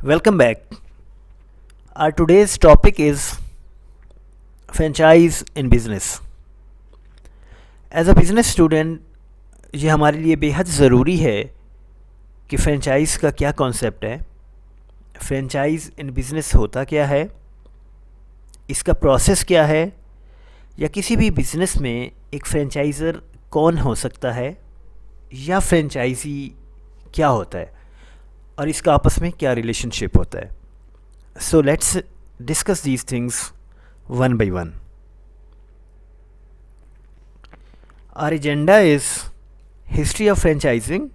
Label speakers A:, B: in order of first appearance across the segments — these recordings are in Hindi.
A: Welcome back. Our today's topic is franchise in business. As a business student, ये हमारे लिए बेहद ज़रूरी है कि फ्रेंचाइज़ का क्या कॉन्सेप्ट है, फ्रेंचाइज़ इन बिज़नेस होता क्या है, इसका प्रोसेस क्या है, या किसी भी बिज़नेस में एक फ्रेंचाइज़र कौन हो सकता है या फ्रेंचाइजी क्या होता है और इसका आपस में क्या रिलेशनशिप होता है. So let's discuss these things one by one. Our agenda is history of franchising,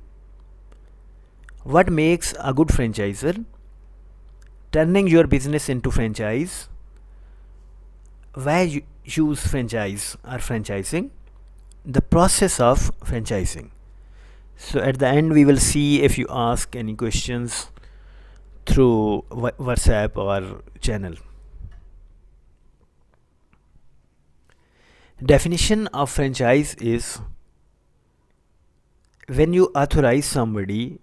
A: what makes a good franchisor, turning your business into franchise, why you use franchise or franchising, the process of franchising. So at the end we will see if you ask any questions through WhatsApp or channel. Definition of franchise is when you authorize somebody,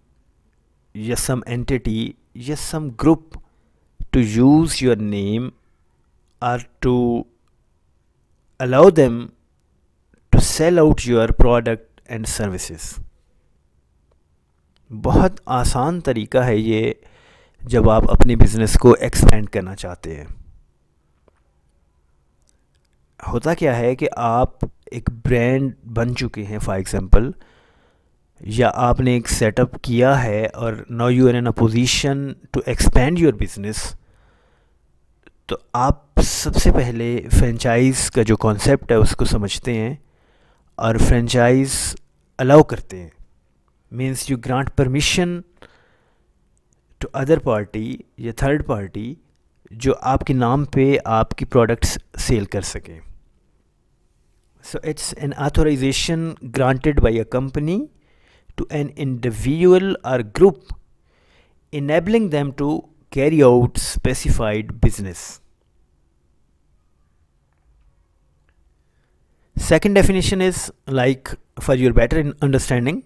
A: yes, some entity, yes, some group to use your name or to allow them to sell out your product and services. बहुत आसान तरीका है ये जब आप अपने बिज़नेस को एक्सपेंड करना चाहते हैं. होता क्या है कि आप एक ब्रांड बन चुके हैं फॉर एग्ज़ाम्पल, या आपने एक सेटअप किया है और now you are in a position to expand your business. तो आप सबसे पहले फ्रेंचाइज़ का जो कॉन्सेप्ट है उसको समझते हैं और फ्रेंचाइज़ अलाउ करते हैं. Means you grant permission to other party या थर्ड पार्टी जो आपके नाम पे आपकी प्रोडक्ट्स सेल कर सकें. So it's an authorisation granted by a company to an individual or group, enabling them to carry out specified business. Second definition is, like, for your better understanding,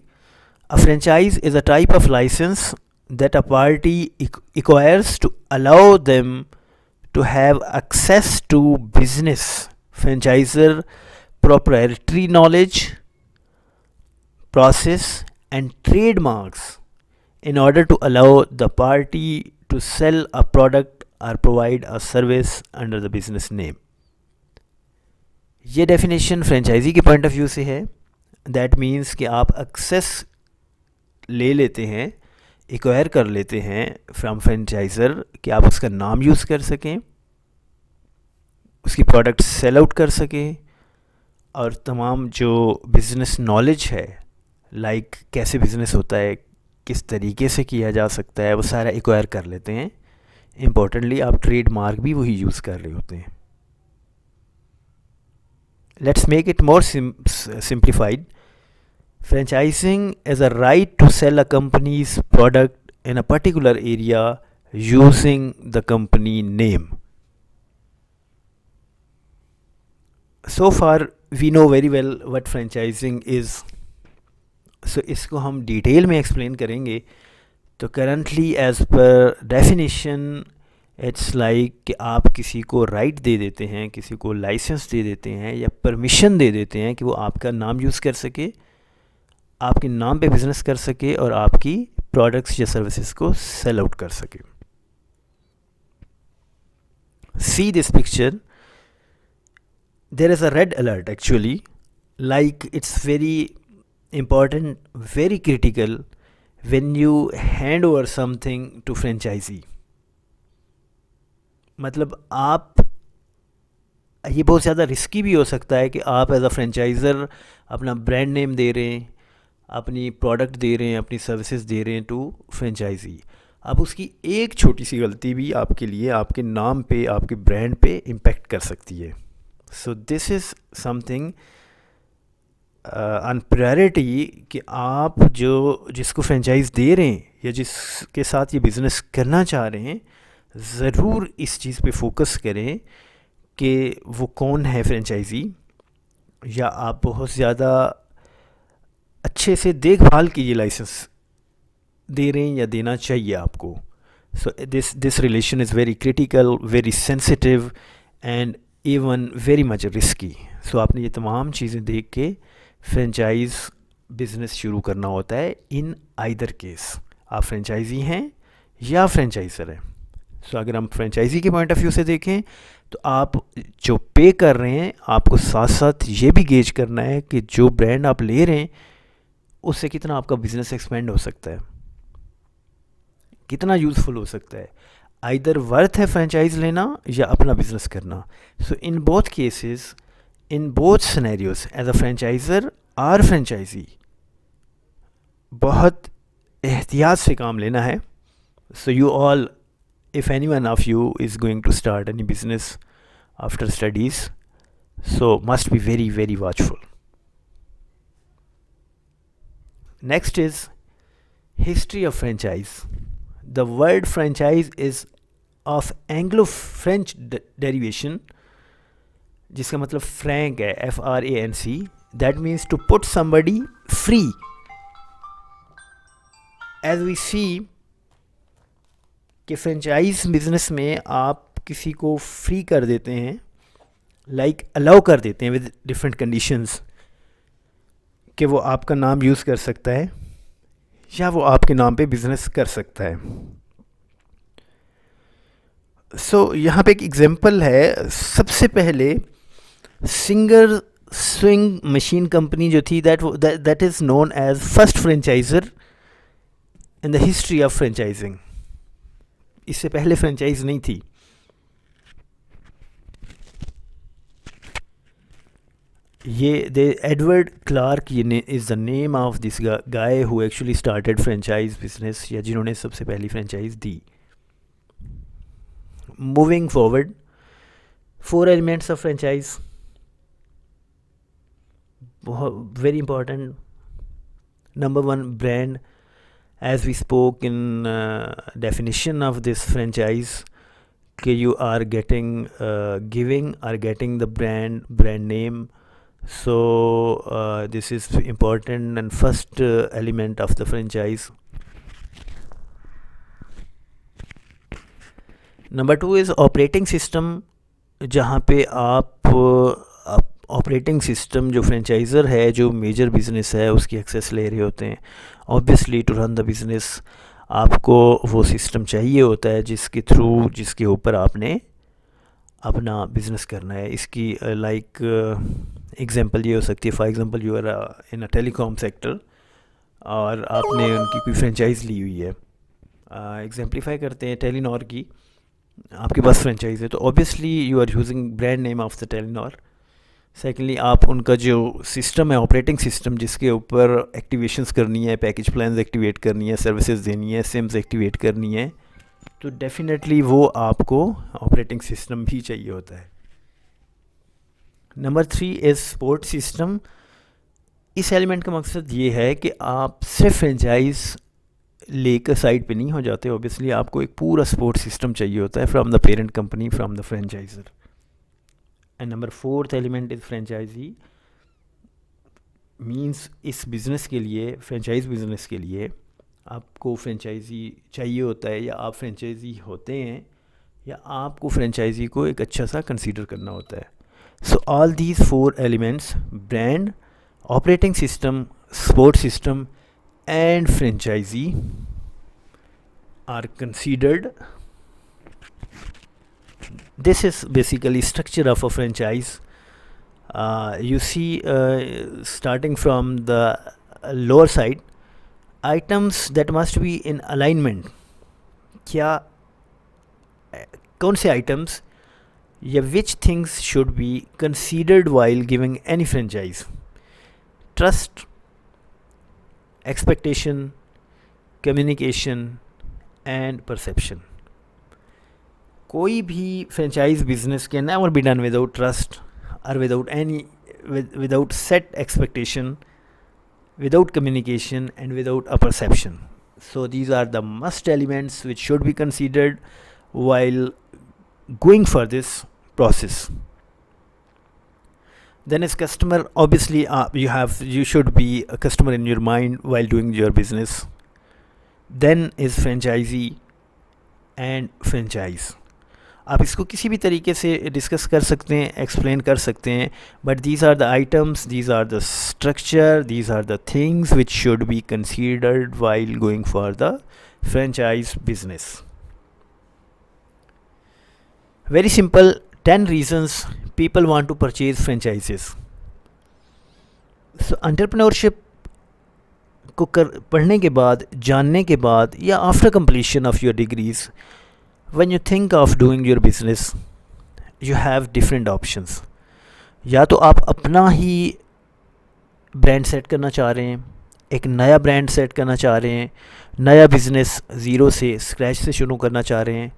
A: a franchise is a type of license that a party acquires to allow them to have access to business, franchisor proprietary knowledge, process and trademarks in order to allow the party to sell a product or provide a service under the business name. ये डेफिनेशन फ्रेंचाइजी के पॉइंट ऑफ व्यू से है. दैट मीन्स कि आप एक्सेस ले लेते हैं, एक्वायर कर लेते हैं फ्रॉम फ्रेंचाइजर कि आप उसका नाम यूज़ कर सकें, उसकी प्रोडक्ट सेल आउट कर सकें, और तमाम जो बिज़नेस नॉलेज है, लाइक कैसे बिज़नेस होता है, किस तरीके से किया जा सकता है, वो सारा एक्वायर कर लेते हैं. इम्पोर्टेंटली आप ट्रेड मार्क भी वही यूज़ कर रहे होते हैं. Let's make it more simplified. Franchising is a right to sell a company's product in a particular area using the company name. So far we know very well what franchising is. So इसको हम डिटेल में एक्सप्लेन करेंगे. तो currently as per definition it's like कि आप किसी को राइट दे देते हैं, किसी को लाइसेंस दे देते हैं या परमिशन दे देते हैं कि वो आपका नाम यूज़ कर सके, आपके नाम पे बिज़नेस कर सके और आपकी प्रोडक्ट्स या सर्विसेज को सेल आउट कर सके. See this picture. There is a red alert actually, like it's very important, very critical when you hand over something to franchisee. मतलब आप, ये बहुत ज़्यादा रिस्की भी हो सकता है कि आप एज अ फ्रेंचाइज़र अपना ब्रांड नेम दे रहे हैं, अपनी प्रोडक्ट दे रहे हैं, अपनी सर्विसेज दे रहे हैं टू फ्रेंचाइजी. अब उसकी एक छोटी सी गलती भी आपके लिए, आपके नाम पे, आपके ब्रांड पे इम्पेक्ट कर सकती है. So this is something on priority कि आप जिसको फ्रेंचाइज दे रहे हैं या जिसके साथ ये बिज़नेस करना चाह रहे हैं, ज़रूर इस चीज़ पे फोकस करें कि वो कौन है फ्रेंचाइजी, या आप बहुत ज़्यादा अच्छे से देखभाल कीजिए लाइसेंस दे रहे हैं या देना चाहिए आपको. So this relation is very critical, very sensitive and even very much risky. So आपने ये तमाम चीज़ें देख के फ्रेंचाइज बिजनेस शुरू करना होता है इन आइदर केस, आप फ्रेंचाइजी हैं या फ्रेंचाइजर हैं. सो अगर हम फ्रेंचाइजी के पॉइंट ऑफ व्यू से देखें तो आप जो पे कर रहे हैं आपको साथ साथ ये भी गेज करना है कि जो ब्रांड आप ले रहे हैं उससे कितना आपका बिजनेस एक्सपेंड हो सकता है, कितना यूज़फुल हो सकता है. आइदर वर्थ है फ्रेंचाइज लेना या अपना बिजनेस करना. So in both cases, in both scenarios, as a franchiser और फ्रेंचाइजी, बहुत एहतियात से काम लेना है. So you all, if anyone of you is going to start any business after studies, so must be very very watchful. Next is history of franchise. The word franchise is of Anglo-French derivation, जिसका मतलब frank है, FRANC. That means to put somebody free. As we see कि फ्रेंचाइज बिजनेस में आप किसी को फ्री कर देते हैं, लाइक अलाउ कर देते हैं विद डिफरेंट कंडीशंस कि वो आपका नाम यूज़ कर सकता है या वो आपके नाम पे बिज़नेस कर सकता है. सो यहाँ पे एक एग्जांपल है. सबसे पहले सिंगर स्विंग मशीन कंपनी जो थी, that is known as first franchiser in the history of franchising. इससे पहले फ्रेंचाइज नहीं थी. ये Edward Clark is the name of this guy who actually started franchise business, या जिन्होंने सबसे पहली फ्रेंचाइज दी. Moving forward, 4 elements of franchise, बहुत very important. Number 1, brand. As we spoke in definition of this franchise, you are getting getting the brand name. So this is important and first element of the franchise. Number 2 is operating system, जहाँ पे आप ऑपरेटिंग सिस्टम, जो फ्रेंचाइज़र है, जो मेजर बिजनेस है, उसकी एक्सेस ले रहे होते हैं. Obviously to run the business आपको वो सिस्टम चाहिए होता है जिसके थ्रू, जिसके ऊपर आपने अपना बिज़नेस करना है. इसकी लाइक एग्जांपल ये हो सकती है, for example you are in a telecom sector और आपने उनकी कोई फ्रेंचाइज़ ली हुई है. एग्जाम्पलीफाई करते हैं टेलीनॉर की, आपके पास फ्रेंचाइज़ है तो obviously you are using brand name of the Telenor. Secondly, आप उनका जो सिस्टम है, ऑपरेटिंग सिस्टम, जिसके ऊपर एक्टिवेशंस करनी है, पैकेज प्लान्स एक्टिवेट करनी है, सर्विसेज देनी है, सिम्स एक्टिवेट करनी है, तो डेफिनेटली वो आपको ऑपरेटिंग सिस्टम भी चाहिए होता है. Number 3 is support system. इस एलिमेंट का मकसद ये है कि आप सिर्फ फ्रेंचाइज लेकर साइड पे नहीं हो जाते. ऑब्वियसली आपको एक पूरा सपोर्ट सिस्टम चाहिए होता है from the parent company, from the franchiser. And number 4th element is franchisee. Means इस बिज़नेस के लिए, फ्रेंचाइज बिज़नेस के लिए आपको फ्रेंचाइजी चाहिए होता है, या आप फ्रेंचाइजी होते हैं, या आपको फ्रेंचाइजी को एक अच्छा सा कंसीडर करना होता है. सो all these 4 elements, brand, operating system, support system and franchisee, are considered. This is basically structure of a franchise. You see, starting from the lower side, items that must be in alignment. क्या कौन से items या which things should be considered while giving any franchise? Trust, expectation, communication and perception. कोई भी franchise business can never be done without trust or without set expectation, without communication and without a perception. So these are the must elements which should be considered while going for this process. Then as customer, obviously you should be a customer in your mind while doing your business. Then is franchisee. And franchise. आप इसको किसी भी तरीके से डिस्कस कर सकते हैं, एक्सप्लेन कर सकते हैं, but these are the items, these are the structure, these are the things which should be considered while going for the franchise business. Very simple, 10 reasons people want to purchase franchises. So entrepreneurship को पढ़ने के बाद, जानने के बाद, या after completion of your degrees, when you think of doing your business, you have different options. या तो आप अपना ही ब्रांड सेट करना चाह रहे हैं, एक नया ब्रांड सेट करना चाह रहे हैं, नया बिज़नेस ज़ीरो से, स्क्रैच से शुरू करना चाह रहे हैं,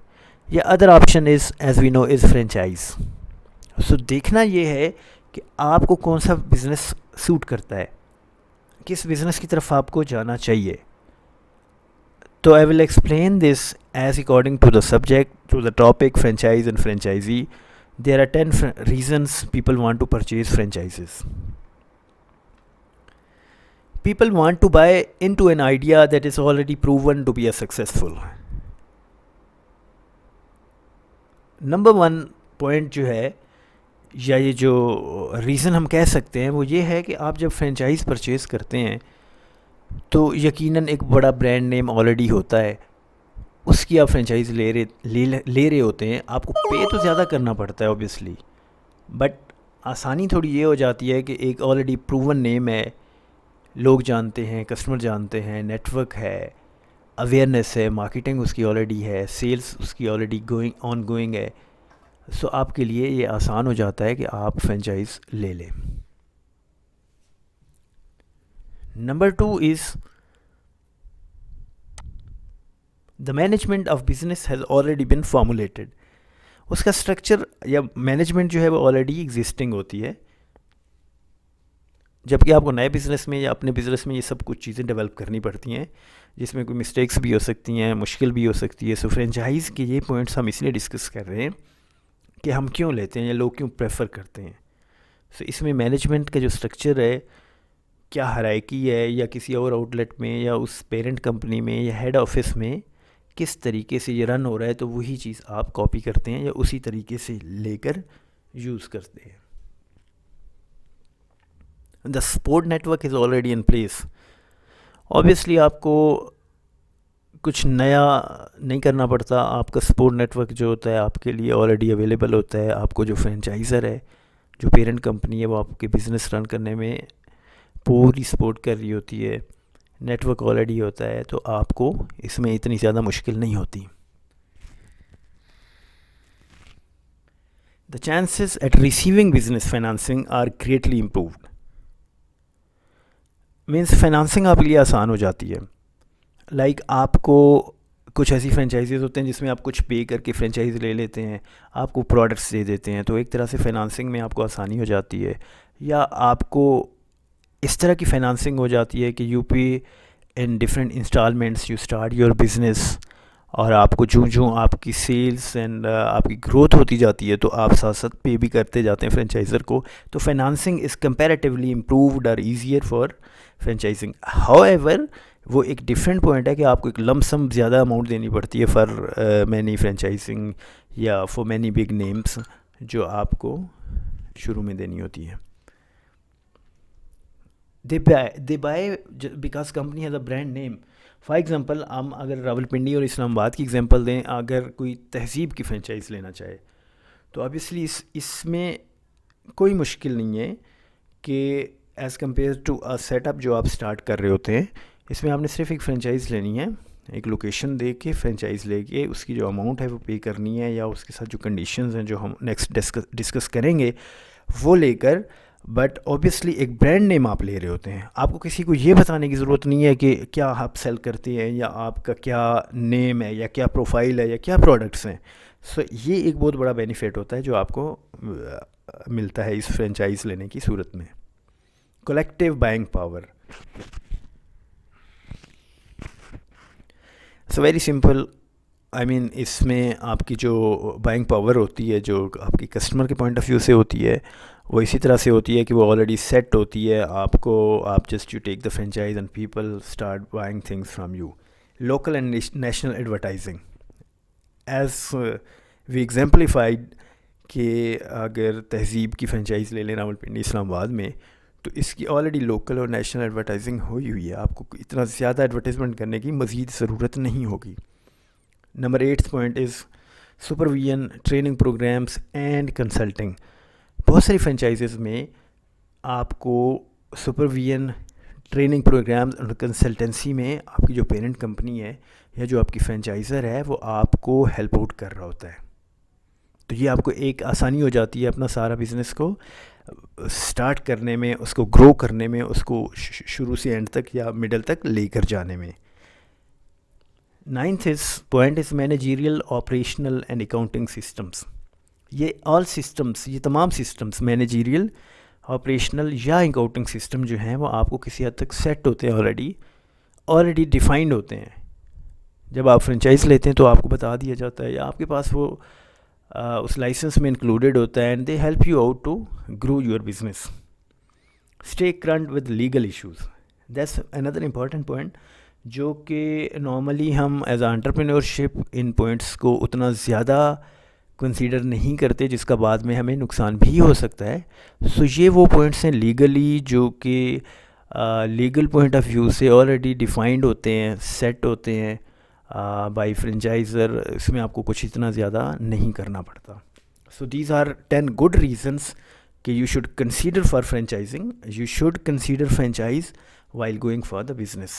A: या other option is as we know is franchise. So देखना ये है कि आपको कौन सा बिज़नेस सूट करता है, किस बिज़नेस की तरफ आपको जाना चाहिए. तो I will explain this as according to the subject, to the topic franchise and franchisee. There are 10 reasons people want to purchase franchises. People want to buy into an idea that is already proven to be a successful. Number one point जो है, या ये जो रीज़न हम कह सकते हैं, वो ये है कि आप जब फ्रेंचाइज़ परचेज़ करते हैं तो यकीनन एक बड़ा ब्रांड नेम ऑलरेडी होता है, उसकी आप फ्रेंचाइज ले रहे होते हैं. आपको पे तो ज़्यादा करना पड़ता है ऑब्वियसली, बट आसानी थोड़ी ये हो जाती है कि एक ऑलरेडी प्रूवन नेम है, लोग जानते हैं, कस्टमर जानते हैं, नेटवर्क है, अवेयरनेस है, मार्केटिंग उसकी ऑलरेडी है, सेल्स उसकी ऑलरेडी गोइंग है. सो आपके लिए ये आसान हो जाता है कि आप फ्रेंचाइज ले लें. Number 2 is the management of business has already been formulated. उसका स्ट्रक्चर या मैनेजमेंट जो है वो ऑलरेडी एग्जिस्टिंग होती है, जबकि आपको नए बिज़नेस में या अपने बिज़नेस में ये सब कुछ चीज़ें डेवलप करनी पड़ती हैं, जिसमें कोई मिस्टेक्स भी हो सकती हैं, मुश्किल भी हो सकती है. सो फ्रेंचाइज़ के ये पॉइंट्स हम इसलिए डिस्कस कर रहे हैं कि हम क्यों लेते हैं या लोग क्यों प्रेफर करते हैं. सो इसमें मैनेजमेंट का जो स्ट्रक्चर है, क्या हायरार्की है, या किसी और आउटलेट में या उस पेरेंट कंपनी में या हेड ऑफिस में किस तरीके से ये रन हो रहा है, तो वही चीज़ आप कॉपी करते हैं या उसी तरीके से लेकर यूज़ करते हैं. The support network is already in place. Obviously आपको कुछ नया नहीं करना पड़ता, आपका सपोर्ट नेटवर्क जो होता है आपके लिए ऑलरेडी अवेलेबल होता है. आपको जो फ्रेंचाइज़र है, जो पेरेंट कंपनी है, वो आपके बिज़नेस रन करने में पूरी सपोर्ट कर रही होती है, नेटवर्क ऑलरेडी होता है, तो आपको इसमें इतनी ज़्यादा मुश्किल नहीं होती. The chances at receiving business financing are greatly improved. Means financing आपके लिए आसान हो जाती है. लाइक आपको कुछ ऐसी फ्रेंचाइजीज होते हैं जिसमें आप कुछ पे करके फ्रेंचाइज ले लेते हैं, आपको प्रोडक्ट्स दे देते हैं, तो एक तरह से फाइनेंसिंग में आपको आसानी हो जाती है. या आपको इस तरह की फाइनेंसिंग हो जाती है कि you pay in different installments, you start your business, और आपको जो आपकी सेल्स एंड आपकी ग्रोथ होती जाती है तो आप साथ साथ पे भी करते जाते हैं फ्रेंचाइज़र को. तो फाइनेंसिंग इज़ कंपैरेटिवली इम्प्रूव्ड और ईजियर फॉर फ्रेंचाइजिंग. हाउएवर वो एक डिफरेंट पॉइंट है कि आपको एक लमसम ज़्यादा अमाउंट देनी पड़ती है फॉर मैनी फ्रेंचाइजिंग या फॉर मैनी बिग नेम्स, जो आपको शुरू में देनी होती है. they buy because company has a brand name. For example हम अगर रावलपिंडी और इस्लामाबाद की एग्ज़ाम्पल दें, अगर कोई तहज़ीब की फ्रेंचाइज लेना चाहे तो ऑब्वियसली इसमें कोई मुश्किल नहीं है कि as compare to a setup जो आप स्टार्ट कर रहे होते हैं, इसमें आपने सिर्फ एक फ़्रेंचाइज़ लेनी है, एक लोकेशन दे के फ्रेंचाइज़ लेके उसकी जो अमाउंट है वो पे करनी है, या उसके साथ जो कंडीशंस हैं जो हम नेक्स्ट डिस्कस करेंगे वो लेकर. बट ऑब्वियसली एक ब्रांड नेम आप ले रहे होते हैं, आपको किसी को ये बताने की ज़रूरत नहीं है कि क्या आप सेल करते हैं या आपका क्या नेम है या क्या प्रोफाइल है या क्या प्रोडक्ट्स हैं. सो ये एक बहुत बड़ा बेनिफिट होता है जो आपको मिलता है इस फ्रेंचाइज लेने की सूरत में. Collective buying power. So very simple, I mean इसमें आपकी जो बाइंग पावर होती है, जो आपकी कस्टमर के पॉइंट ऑफ व्यू से होती है, वो इसी तरह से होती है कि वो ऑलरेडी सेट होती है. आप just you take the franchise and people start buying things from you. Local and national advertising. As we exemplified कि अगर तहज़ीब की फ्रेंचाइज़ ले लें रावलपिंडी इस्लामाबाद में, तो इसकी ऑलरेडी लोकल और नेशनल एडवर्टाइजिंग हुई हुई है, आपको इतना ज़्यादा एडवर्टाइजमेंट करने की मज़ीद ज़रूरत नहीं होगी. Number 8 point is supervision, training programs and consulting. बहुत सारी फ्रेंचाइजेज़ में आपको सुपरविजन, ट्रेनिंग प्रोग्राम्स और कंसल्टेंसी में आपकी जो पेरेंट कंपनी है या जो आपकी फ्रेंचाइज़र है वो आपको हेल्प आउट कर रहा होता है. तो ये आपको एक आसानी हो जाती है अपना सारा बिज़नेस को स्टार्ट करने में, उसको ग्रो करने में, उसको शुरू से एंड तक या मिडल तक लेकर जाने में. 9th point is managerial, operational and accounting systems. ये ऑल सिस्टम्स, ये तमाम सिस्टम्स मैनेजरियल, ऑपरेशनल या अकाउंटिंग सिस्टम जो हैं वो आपको किसी हद तक सेट होते हैं, ऑलरेडी डिफाइंड होते हैं. जब आप फ्रेंचाइज लेते हैं तो आपको बता दिया जाता है या आपके पास वो उस लाइसेंस में इंक्लूडेड होता है, and they help you out to grow your business. Stay current with legal issues, that's another important point, जो कि नॉर्मली हम एज एंटरप्रेन्योरशिप इन पॉइंट्स को उतना ज़्यादा कंसीडर नहीं करते, जिसका बाद में हमें नुकसान भी हो सकता है. सो ये वो पॉइंट्स हैं लीगली जो कि लीगल पॉइंट ऑफ व्यू से ऑलरेडी डिफाइंड होते हैं, सेट होते हैं बाय फ्रेंचाइज़र. इसमें आपको कुछ इतना ज़्यादा नहीं करना पड़ता. So these are 10 good reasons कि you should consider for franchising, you should consider franchise while going for the business.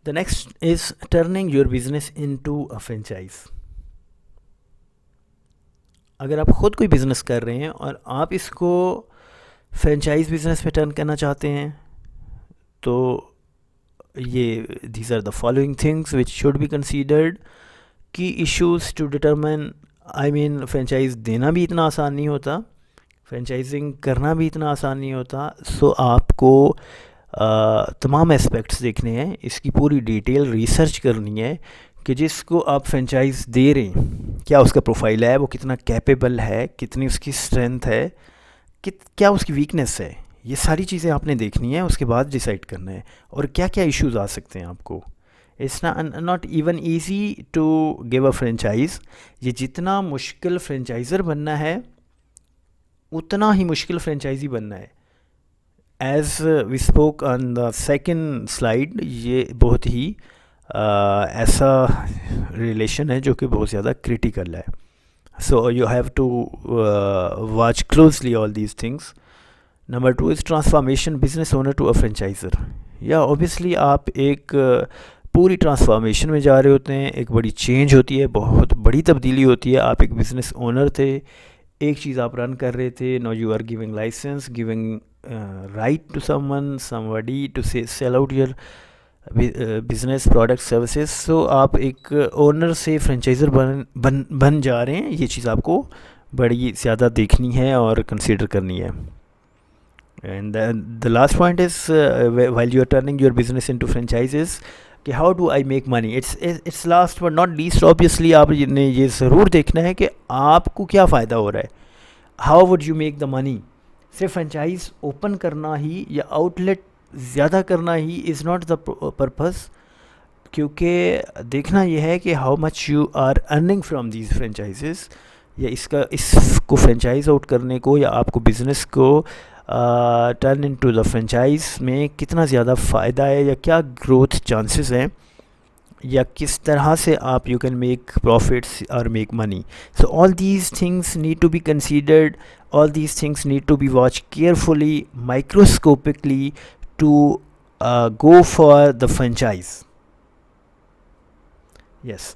A: The next is turning your business into a franchise. अगर आप ख़ुद कोई बिज़नेस कर रहे हैं और आप इसको फ्रेंचाइज बिज़नेस में टर्न करना चाहते हैं, तो ये these are the following things which should be considered. Key issues to determine, I mean franchise देना भी इतना आसान नहीं होता, फ्रेंचाइजिंग करना भी इतना आसान नहीं होता. सो आपको तमाम एस्पेक्ट्स देखने हैं, इसकी पूरी डिटेल रिसर्च करनी है कि जिसको आप फ्रेंचाइज दे रहे हैं क्या उसका प्रोफाइल है, वो कितना कैपेबल है, कितनी उसकी स्ट्रेंथ है, क्या उसकी वीकनेस है. ये सारी चीज़ें आपने देखनी है, उसके बाद डिसाइड करना है. और क्या क्या इश्यूज़ आ सकते हैं आपको. It's not even easy to give a franchise. ये जितना मुश्किल फ्रेंचाइज़र बनना है उतना ही मुश्किल फ्रेंचाइजी बनना है. As we spoke on the second slide, ये बहुत ही ऐसा रिलेशन है जो कि बहुत ज़्यादा क्रिटिकल है. So you have to watch closely all these things. Number 2 is transformation business owner to a franchiser. या ऑब्वियसली आप एक पूरी ट्रांसफॉर्मेशन में जा रहे होते हैं, एक बड़ी चेंज होती है, बहुत बड़ी तब्दीली होती है. आप एक बिज़नेस ओनर थे, एक चीज़ आप रन कर रहे थे, no you are giving licence, giving right to somebody to sell out your business product services. So आप एक ओनर से फ्रेंचाइज़र बन जा रहे हैं. ये चीज़ आपको बड़ी ज़्यादा देखनी है और कंसीडर करनी है. And the last point is while you are turning your business into franchises कि how do I make money. It's last but not least, obviously आपने ये ज़रूर देखना है कि आपको क्या फ़ायदा हो रहा है. How would you make the money. सिर्फ फ्रेंचाइज ओपन करना ही या आउटलेट ज़्यादा करना ही इज़ नॉट द पर्पस, क्योंकि देखना यह है कि how much you are earning from these franchises, या इसको फ्रेंचाइज आउट करने को या आपको बिज़नेस को टर्न इनटू द फ्रेंचाइज में कितना ज़्यादा फ़ायदा है या क्या ग्रोथ चांसेस हैं, या किस तरह से आप यू कैन मेक प्रॉफिट्स और make money. So all these things need to be considered, all these things need to be watch carefully, microscopically to go for the franchise. Yes.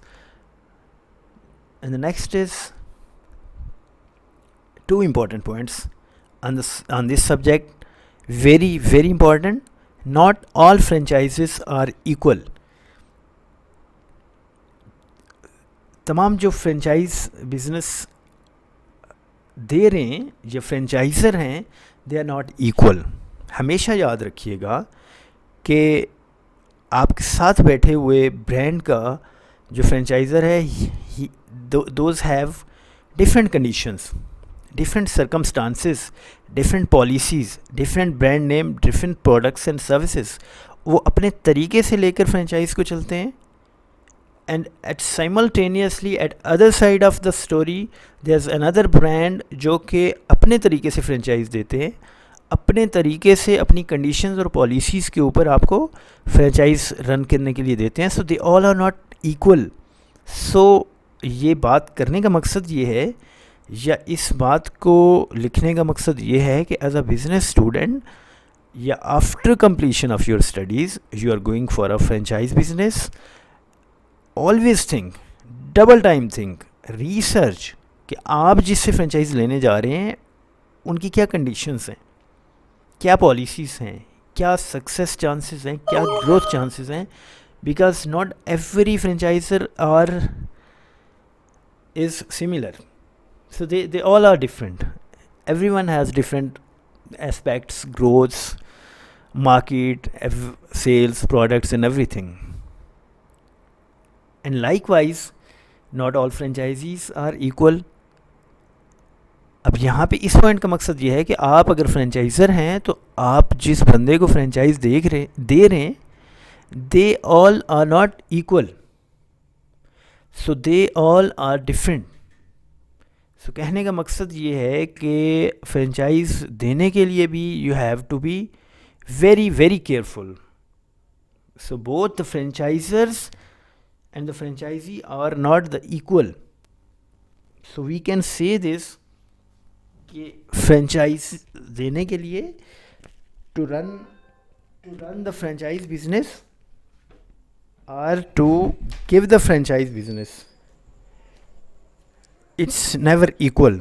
A: And the next is 2 important points on this subject. Very very important. Not all franchises are equal. तमाम जो फ्रेंचाइज बिजनेस दे रहे हैं या फ्रेंचाइज़र हैं, दे आर नॉट इक्वल. हमेशा याद रखिएगा कि आपके साथ बैठे हुए ब्रांड का जो फ्रेंचाइज़र है, those have different conditions, different circumstances, different policies, different brand name, different products and services. वो अपने तरीके से लेकर फ्रेंचाइज को चलते हैं, and at simultaneously at other side of the story there is another brand जो कि अपने तरीके से फ्रेंचाइज देते हैं, अपने तरीके से अपनी कंडीशंस और पॉलिसीज़ के ऊपर आपको फ्रेंचाइज रन करने के लिए देते हैं. So they all are not equal. So ये बात करने का मकसद ये है, या इस बात को लिखने का मकसद ये है कि एज अ बिज़नेस स्टूडेंट या after completion of your studies you are going for a franchise business, always think, double time think, research कि आप जिससे फ्रेंचाइज लेने जा रहे हैं उनकी क्या कंडीशंस हैं, क्या पॉलिसीज़ हैं, क्या सक्सेस चांसेस हैं, क्या ग्रोथ चांसेस हैं, because not every franchiser are is similar. So they all are different. Everyone has different aspects, growths, market, sales, products and everything. And likewise, not all franchisees are equal. अब यहाँ पे इस पॉइंट का मकसद ये है कि आप अगर फ्रेंचाइज़र हैं तो आप जिस बंदे को फ्रेंचाइज दे रहे हैं, they all are not equal. So they all are different. So कहने का मकसद ये है कि फ्रेंचाइज देने के लिए भी you have to be very very careful. So both the franchisers and the franchisee are not the equal. So we can say this कि फ्रेंचाइज देने के लिए to run the franchise business or to give the franchise business, it's never equal.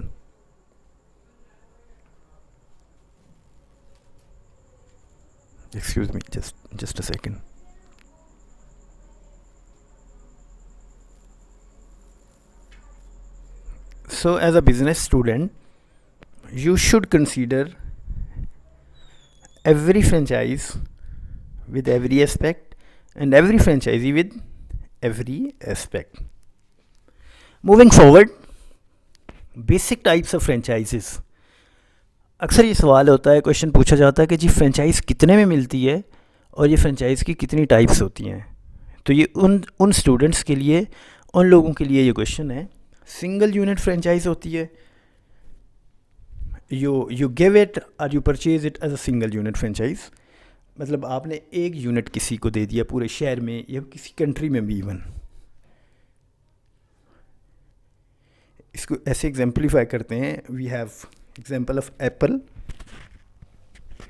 A: Excuse me, just a second. So as a business student you should consider every franchise with every aspect and every franchisee with every aspect. Moving forward, basic types of franchises. अक्सर ये सवाल होता है, क्वेश्चन पूछा जाता है कि जी फ्रेंचाइज़ कितने में मिलती है और ये फ्रेंचाइज़ की कितनी टाइप्स होती हैं. तो ये उन स्टूडेंट्स के लिए, उन लोगों के लिए ये क्वेश्चन है. सिंगल यूनिट फ्रेंचाइज होती है, यू गिव इट और you purchase it as a single unit franchise. मतलब आपने एक यूनिट किसी को दे दिया पूरे शहर में या किसी कंट्री में भी. इवन इसको ऐसे एग्जाम्पलीफाई करते हैं. We have example of Apple.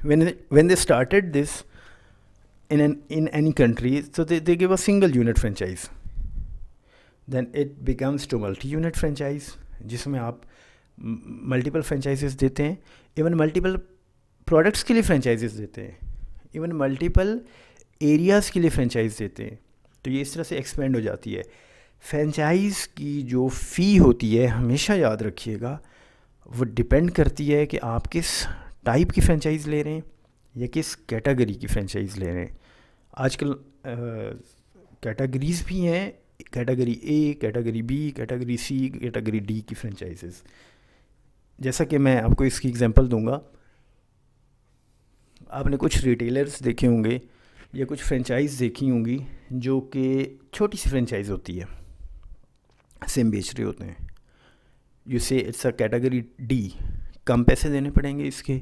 A: when they started this in any country, so they give a single unit franchise. Then it becomes to multi-unit franchise, जिसमें आप मल्टीपल फ्रेंचाइजेस देते हैं. इवन मल्टीपल प्रोडक्ट्स के लिए फ्रेंचाइजेस देते हैं, इवन मल्टीपल एरियाज़ के लिए फ्रेंचाइज देते हैं. तो ये इस तरह से एक्सपेंड हो जाती है. फ्रेंचाइज़ की जो फ़ी होती है, हमेशा याद रखिएगा, वो डिपेंड करती है कि आप किस टाइप की फ्रेंचाइज़ ले रहे हैं या किस कैटेगरी की फ़्रेंचाइज़ ले रहे हैं. आजकल कैटेगरीज़ भी हैं, category A, category B, category C, category D की फ्रेंचाइजेज़. जैसा कि मैं आपको इसकी एग्जांपल दूंगा. आपने कुछ रिटेलर्स देखे होंगे या कुछ फ्रेंचाइज़ देखी होंगी जो कि छोटी सी फ्रेंचाइज़ होती है, सेम बेच रहे होते हैं. यू से इट्स अ कैटेगरी डी, कम पैसे देने पड़ेंगे इसके,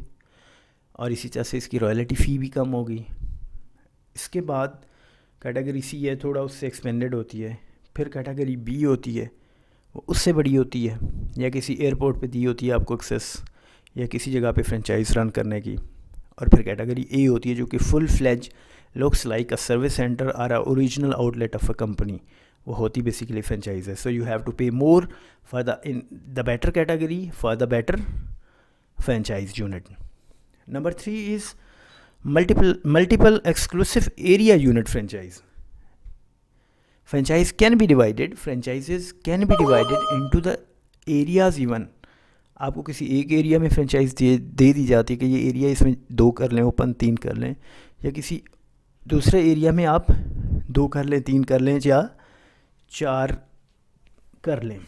A: और इसी तरह से इसकी रॉयल्टी फ़ी भी कम होगी. इसके बाद कैटेगरी सी है, थोड़ा उससे एक्सपेंडेड होती है. फिर कैटेगरी बी होती है, वो उससे बड़ी होती है, या किसी एयरपोर्ट पे दी होती है आपको एक्सेस, या किसी जगह पे फ्रेंचाइज रन करने की. और फिर कैटेगरी ए होती है जो कि full fledge looks like a service centre और a original outlet of a company. वो होती बेसिकली फ्रेंचाइज है. सो यू हैव टू पे more for the better category, for the better franchise unit. Number 3 is multiple exclusive area unit franchise. Franchises can be divided into the areas even. आपको किसी एक एरिया में फ्रेंचाइज दे दी जाती है कि ये एरिया, इसमें 2 कर लें ओपन, 3 कर लें, या किसी दूसरे एरिया में आप 2 कर लें, 3 कर लें, या 4 कर लें.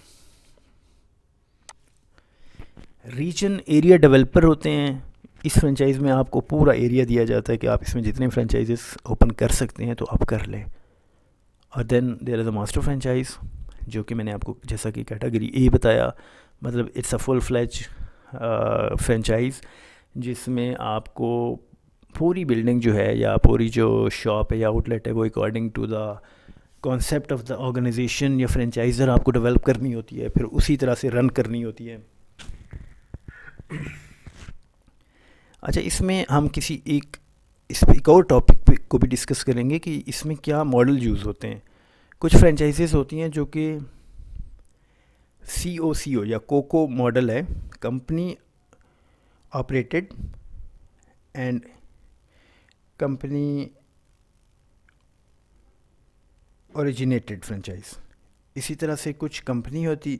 A: रीजन एरिया डेवलपर होते हैं, इस फ्रेंचाइज़ में आपको पूरा एरिया दिया जाता है कि आप इसमें जितने फ्रेंचाइजेस ओपन कर सकते हैं तो आप कर लें। और then there is a master franchise, जो कि मैंने आपको जैसा कि कैटेगरी ए बताया, मतलब it's a full fledge franchise जिसमें आपको पूरी बिल्डिंग जो है या पूरी जो शॉप है या आउटलेट है वो according to the concept of the organization या फ्रेंचाइज़र आपको डेवलप करनी होती है, फिर उसी तरह से रन करनी होती है। अच्छा, इसमें हम किसी एक और टॉपिक को भी डिस्कस करेंगे कि इसमें क्या मॉडल यूज़ होते हैं। कुछ फ्रेंचाइजेस होती हैं जो कि COCO या कोको मॉडल है, company operated and company originated franchise. इसी तरह से कुछ कंपनी होती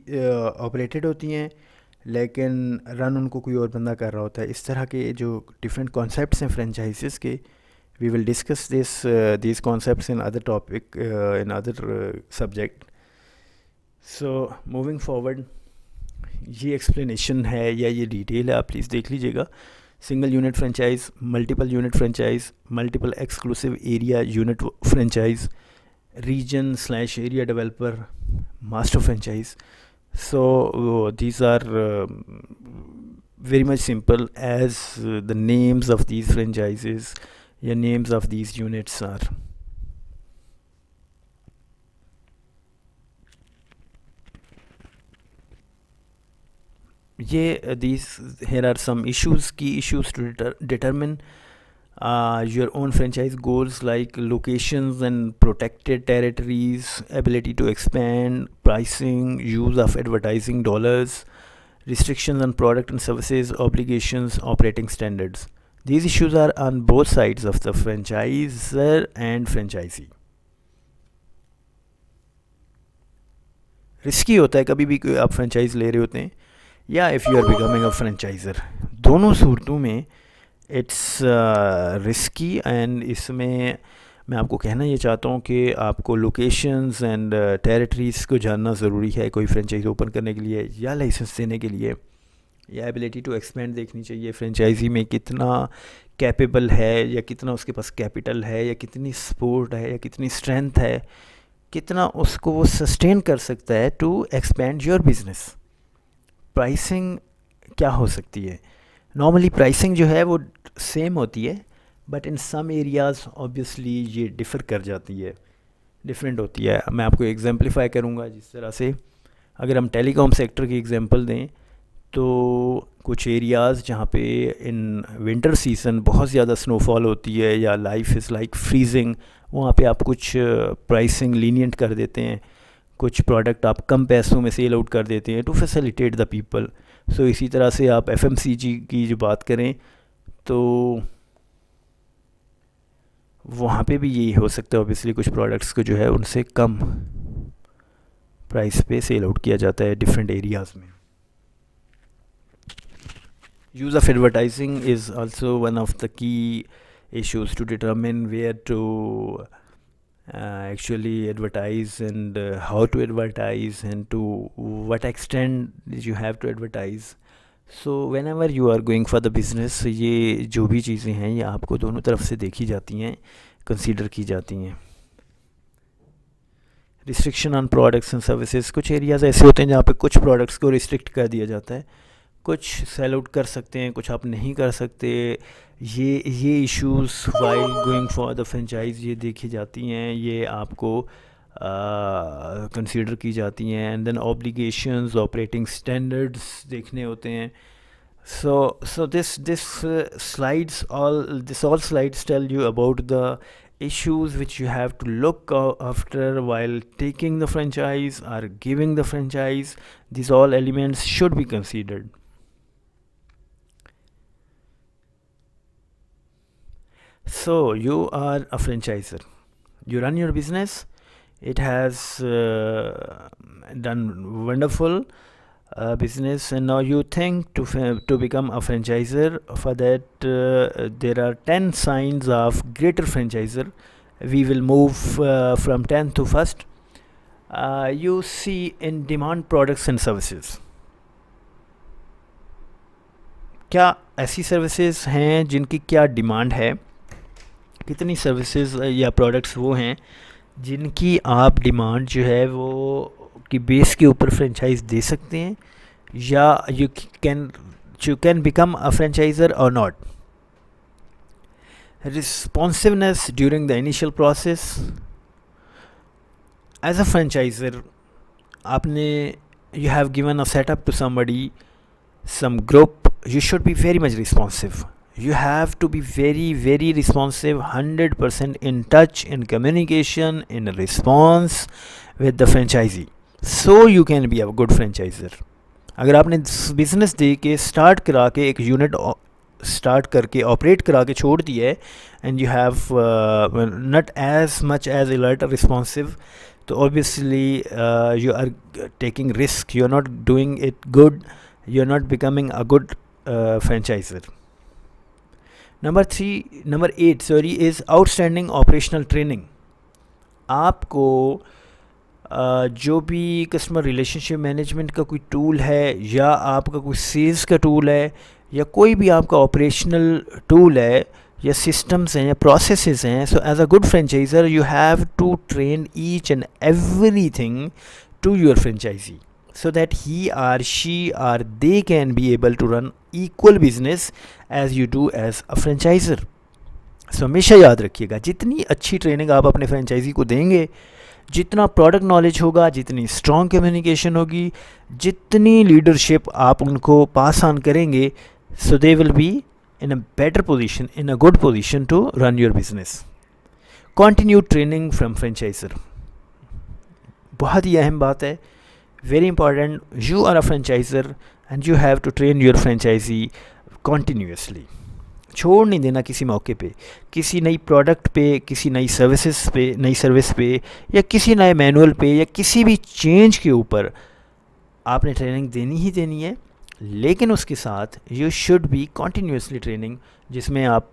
A: ऑपरेटेड होती हैं लेकिन रन उनको कोई और बंदा कर रहा होता है। इस तरह के जो डिफरेंट कॉन्सेप्ट्स हैं फ्रेंचाइजेस के, we will discuss these concepts in other topic, in other subject. So moving forward, ये एक्सप्लेनेशन है या ये डिटेल है, आप प्लीज़ देख लीजिएगा। Single unit franchise, multiple unit franchise, multiple exclusive area unit franchise, region/area developer, master franchise. So these are very much simple as the names of these franchises, yeah, names of these units are. Here are some key issues to determine your own franchise goals, like locations and protected territories, ability to expand, pricing, use of advertising dollars, restrictions on product and services, obligations, operating standards. These issues are on both sides of the franchisor and franchisee. Risky होता है कभी भी कोई आप फ्रेंचाइज ले रहे होते हैं या if you are becoming a franchiser, दोनों सूरतों में इट्स रिस्की। एंड इसमें मैं आपको कहना ये चाहता हूँ कि आपको लोकेशंस एंड टेरिटरीज़ को जानना ज़रूरी है कोई फ्रेंचाइज़ ओपन करने के लिए या लाइसेंस देने के लिए, या एबिलिटी टू एक्सपेंड देखनी चाहिए फ्रेंचाइजी में कितना कैपेबल है या कितना उसके पास कैपिटल है या कितनी सपोर्ट है या कितनी स्ट्रेंथ है, कितना उसको वो सस्टेन कर सकता है to expand your business. Pricing क्या हो सकती है? नॉर्मली प्राइसिंग जो है वो सेम होती है, but in some areas obviously ये डिफ़र कर जाती है, डिफरेंट होती है। मैं आपको एग्जाम्पलीफाई करूँगा जिस तरह से, अगर हम टेलीकॉम सेक्टर की एग्जांपल दें तो कुछ एरियाज़ जहाँ पे इन विंटर सीज़न बहुत ज़्यादा स्नोफॉल होती है या लाइफ इज़ लाइक फ्रीजिंग, वहाँ पे आप कुछ प्राइसिंग लीनियंट कर देते हैं, कुछ प्रोडक्ट आप कम पैसों में सेल आउट कर देते हैं टू फैसिलिटेट द पीपल। सो इसी तरह से आप FMCG की जो बात करें तो वहाँ पे भी यही हो सकता है, ऑब्वियसली कुछ प्रोडक्ट्स को जो है उनसे कम प्राइस पे सेल आउट किया जाता है डिफरेंट एरियाज़ में। Use of advertising is also one of the key issues to determine where to actually advertise and how to advertise and to what extent you have to advertise. So whenever you are going for the business, ये जो भी चीज़ें हैं ये आपको दोनों तरफ से देखी जाती हैं, कंसीडर की जाती हैं। Restriction on products and services, कुछ एरियाज़ ऐसे होते हैं जहाँ पे कुछ प्रोडक्ट्स को रिस्ट्रिक्ट कर दिया जाता है, कुछ सेल आउट कर सकते हैं, कुछ आप नहीं कर सकते। ये issues while going for the franchise ये देखी जाती हैं, ये आपको कंसीडर की जाती हैं। And then obligations, operating standards देखने होते हैं। So this slides all slides tell you about the issues which you have to look after while taking the franchise or giving the franchise. These all elements should be considered. So you are a franchisor, you run your business, it has done wonderful business, and now you think to become a franchisor. For that there are 10 signs of greater franchisor. We will move from 10th to 1st. You see in demand products and services, क्या ऐसी सर्विसेज हैं जिनकी क्या डिमांड है, कितनी सर्विसेज या प्रोडक्ट्स वो हैं जिनकी आप डिमांड जो है वो की बेस के ऊपर फ्रेंचाइज दे सकते हैं, या can you can become a franchiser और not. Responsiveness during the initial process. As a franchisor, आपने you have given a setup to somebody, some group, you should be very much responsive. You have to be very very responsive, 100% in touch, in communication, in response with the franchisee, so you can be a good franchisor. अगर आपने बिजनेस दे के स्टार्ट करा के एक यूनिट स्टार्ट करके ऑपरेट करा के छोड़ दिया है, and you have not as much as alert responsive, तो obviously you are taking risk, you are not doing it good, you are not becoming a good franchiser. Number 8 sorry is outstanding operational training. आपको जो भी कस्टमर रिलेशनशिप मैनेजमेंट का कोई टूल है, या आपका कोई सेल्स का टूल है, या कोई भी आपका ऑपरेशनल टूल है, या सिस्टम्स हैं या प्रोसेसेस हैं, so as a good franchiser you have to train each and everything to your franchisee, so that he or she or they can be able to run equal business as you do as a franchisor. So हमेशा याद रखिएगा, जितनी अच्छी ट्रेनिंग आप अपने फ्रेंचाइजी को देंगे, जितना प्रोडक्ट नॉलेज होगा, जितनी स्ट्रॉन्ग कम्युनिकेशन होगी, जितनी लीडरशिप आप उनको पास ऑन करेंगे, so they will be in a better position, in a good position to run your business. Continued training from franchisor, बहुत ही अहम बात है, very important. You are a franchisor and you have to train your franchisee continuously. छोड़ नहीं देना किसी मौके पे, किसी नई प्रोडक्ट पे, किसी नई सर्विस पे, या किसी नए मैनुअल पे, या किसी भी चेंज के ऊपर आपने ट्रेनिंग देनी ही देनी है. लेकिन उसके साथ you should be continuously training, जिसमें आप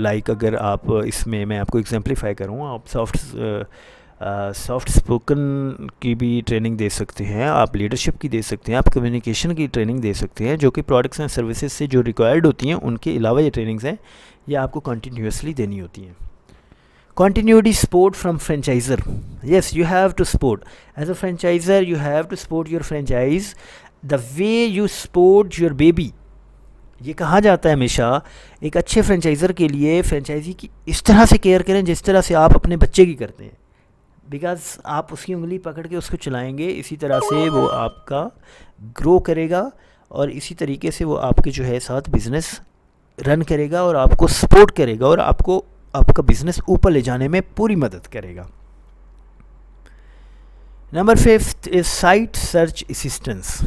A: लाइक अगर आप इसमें मैं आपको एग्जाम्पलीफाई करूँ, आप सॉफ्ट स्पोकन की भी ट्रेनिंग दे सकते हैं, आप लीडरशिप की दे सकते हैं, आप कम्युनिकेशन की ट्रेनिंग दे सकते हैं, जो कि प्रोडक्ट्स एंड सर्विसेज से जो रिक्वायर्ड होती हैं उनके अलावा ये ट्रेनिंग्स हैं, ये आपको कंटिन्यूसली देनी होती हैं. Continuity support from franchisor. Yes, you have to support. As a franchisor, you have to support your franchise the way you support your baby. ये कहा जाता है हमेशा, एक अच्छे फ्रेंचाइज़र के लिए फ्रेंचाइजी की इस तरह से केयर करें जिस तरह से आप अपने बच्चे की करते हैं, बिकॉज आप उसकी उंगली पकड़ के उसको चलाएंगे, इसी तरह से वो आपका ग्रो करेगा, और इसी तरीके से वो आपके जो है साथ बिज़नेस रन करेगा, और आपको सपोर्ट करेगा, और आपको आपका बिज़नेस ऊपर ले जाने में पूरी मदद करेगा. Number 5 is site search assistance.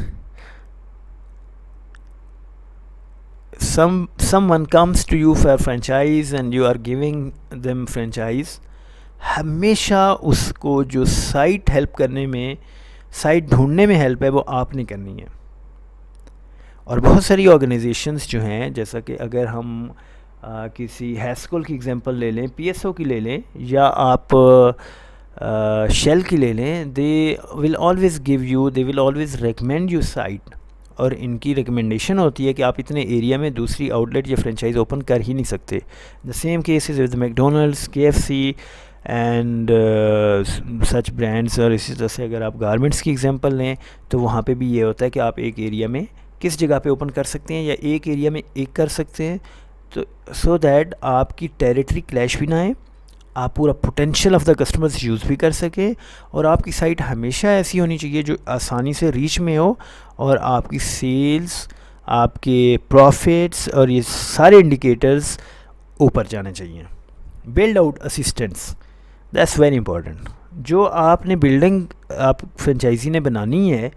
A: Someone comes to you for franchise and you are giving them franchise. हमेशा उसको जो साइट हेल्प करने में, साइट ढूंढने में हेल्प है, वो आपने करनी है. और बहुत सारी ऑर्गेनाइजेशंस जो हैं, जैसा कि अगर हम किसी हैस्कोल की एग्जांपल ले लें, पीएसओ की ले लें, या आप शेल की ले लें, they will always give you, they will always recommend you site, और इनकी रिकमेंडेशन होती है कि आप इतने एरिया में दूसरी आउटलेट या फ्रेंचाइज ओपन कर ही नहीं सकते. The same cases with McDonald's, KFC and such brands. और इसी तरह से अगर आप गारमेंट्स की एग्जांपल लें, तो वहाँ पे भी ये होता है कि आप एक एरिया में किस जगह पे ओपन कर सकते हैं, या एक एरिया में एक कर सकते हैं, तो सो दैट आपकी टेरिटरी क्लैश भी ना आए, आप पूरा potential of the customers use भी कर सकें, और आपकी साइट हमेशा ऐसी होनी चाहिए जो आसानी से रीच में हो, और आपकी सेल्स, आपके प्रॉफिट्स और ये सारे इंडिकेटर्स ऊपर जाने चाहिए. Build out assistants, that's very important. जो आपने बिल्डिंग आप फ्रेंचाइजी ने बनानी है,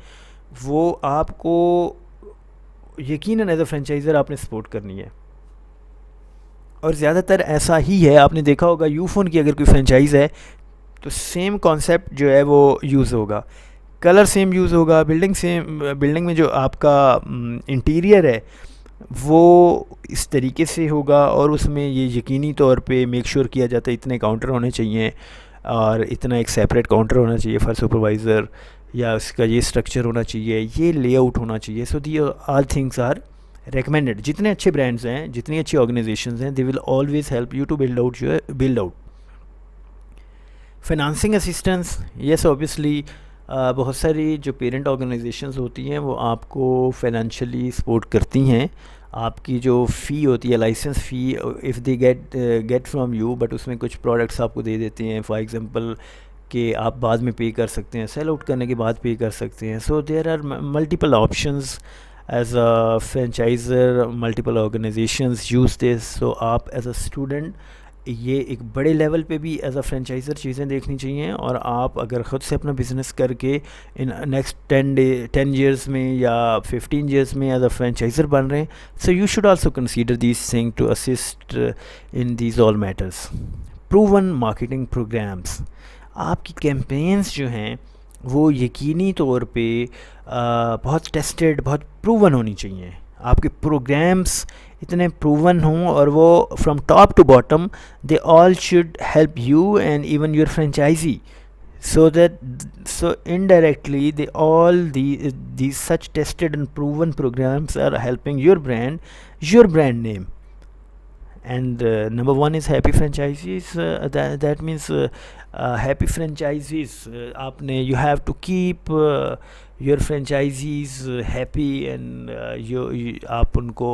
A: वो आपको यकीनन एज अ फ्रेंचाइज़र आपने सपोर्ट करनी है. और ज़्यादातर ऐसा ही है, आपने देखा होगा यूफोन की अगर कोई फ्रेंचाइज़ है तो सेम कॉन्सेप्ट जो है वो यूज़ होगा, कलर सेम यूज़ होगा, बिल्डिंग में जो आपका इंटीरियर है वो इस तरीके से होगा, और उसमें ये यकीनी तौर पे मेक श्योर किया जाता है इतने काउंटर होने चाहिए, और इतना एक सेपरेट काउंटर होना चाहिए फॉर सुपरवाइज़र, या उसका ये स्ट्रक्चर होना चाहिए, ये लेआउट होना चाहिए. So the all things are recommended, जितने अच्छे ब्रांड्स हैं, जितनी अच्छी ऑर्गेनाइजेशंस हैं, they will always help you to build out financing assistance. Yes obviously बहुत सारी जो पेरेंट ऑर्गेनाइजेशंस होती हैं वो आपको फाइनेंशियली सपोर्ट करती हैं। आपकी जो फ़ी होती है, license fee, if they get from you, but उसमें कुछ प्रोडक्ट्स आपको दे देते हैं, फॉर एग्जांपल कि आप बाद में पे कर सकते हैं, सेल आउट करने के बाद पे कर सकते हैं। So there are multiple options as a franchiser, multiple organisations use this. So आप एज अ स्टूडेंट ये एक बड़े लेवल पे भी एज अ फ्रेंचाइज़र चीज़ें देखनी चाहिए, और आप अगर ख़ुद से अपना बिज़नेस करके इन नेक्स्ट 10 ईयर्स में या 15 ईयर्स में एज अ फ्रेंचाइज़र बन रहे हैं, so you should also consider this thing to assist in these all matters. Proven marketing programs, आपकी कैंपेन्स जो हैं वो यकीनी तौर पे बहुत टेस्टेड, बहुत प्रूवन होनी चाहिए। आपके प्रोग्राम्स इतने प्रूवन हों और वो from top to bottom they all should help you and even your franchisee, so indirectly they all these such tested and proven programs are helping your brand name. And number one is happy franchisees. That means happy franchisees, आपने you have to keep your franchisees happy, and आप उनको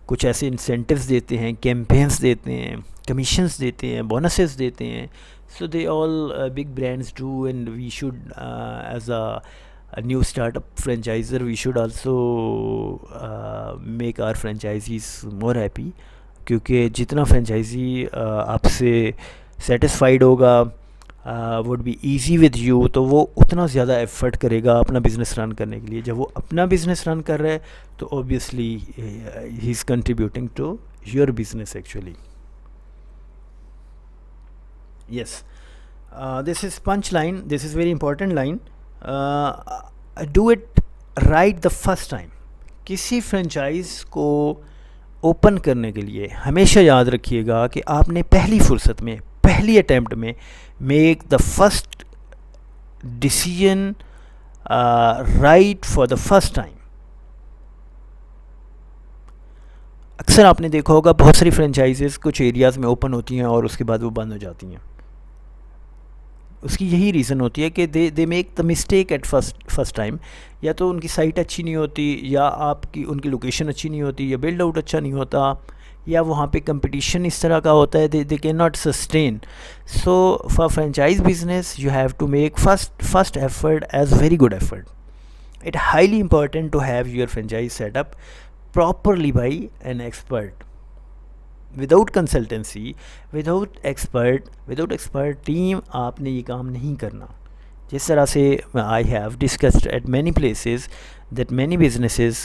A: कुछ ऐसे incentives देते हैं, campaigns देते हैं, commissions देते हैं, bonuses देते हैं. So they all big brands do, and we should as a new startup franchisor, we should also make our franchisees more happy, क्योंकि जितना फ्रेंचाइजी आपसे सेटिस्फाइड होगा, would be easy with you, तो वो उतना ज़्यादा एफर्ट करेगा अपना बिज़नेस रन करने के लिए। जब वो अपना बिज़नेस रन कर रहा है तो ऑब्वियसली ही is contributing to your business actually. Yes, this is punch line, this is very important line. Do it right the first time. किसी फ्रेंचाइज को ओपन करने के लिए हमेशा याद रखिएगा कि आपने पहली फुर्सत में, पहली अटैम्प्ट में make the first decision right for the first time. अक्सर आपने देखा होगा बहुत सारी फ्रेंचाइजेस कुछ एरियाज़ में ओपन होती हैं और उसके बाद वो बंद हो जाती हैं। उसकी यही रीज़न होती है कि they make the mistake at first time. या तो उनकी साइट अच्छी नहीं होती, या आपकी उनकी लोकेशन अच्छी नहीं होती, या बिल्ड आउट अच्छा नहीं होता, या वहाँ पे कंपटीशन इस तरह का होता है, they can not sustain. So for franchise business you have to make first effort as very good effort. It highly important to have your franchise setup properly by an expert. Without consultancy, without expert team आपने ये काम नहीं करना। जिस तरह से I have discussed at many places that many businesses,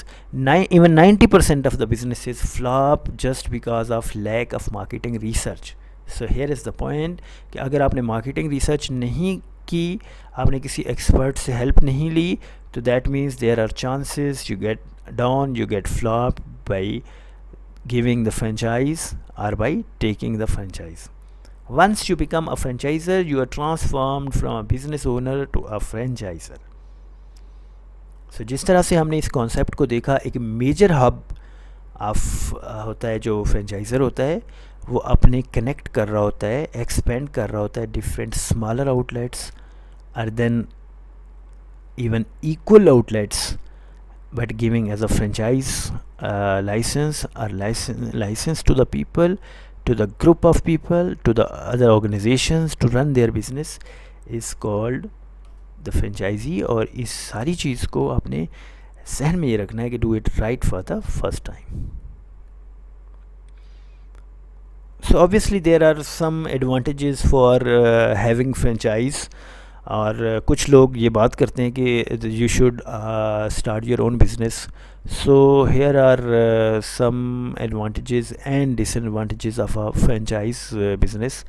A: even 90% of the businesses flop just because of lack of marketing research. So here is the point कि अगर आपने marketing research नहीं की, आपने किसी expert से help नहीं ली, तो that means there are chances you get down, you get flopped by giving the franchise or by taking the franchise. Once you become a franchisor, you are transformed from a business owner to a franchisor. So जिस तरह से हमने इस कॉन्सेप्ट को देखा, एक मेजर हब ऑफ होता है जो फ्रेंचाइज़र होता है, वो अपने कनेक्ट कर रहा होता है, एक्सपेंड कर रहा होता है डिफरेंट स्मॉलर आउटलेट्स और then even equal outlets, but giving as a franchise license or license to the people, to the group of people, to the other organizations to run their business is called the franchisee. और इस सारी चीज़ को आपने सहन में ये रखना है कि do it right for the first time. So obviously there are some advantages for having franchise. और कुछ लोग ये बात करते हैं कि you should start your own business. So here are some advantages and disadvantages of a franchise business.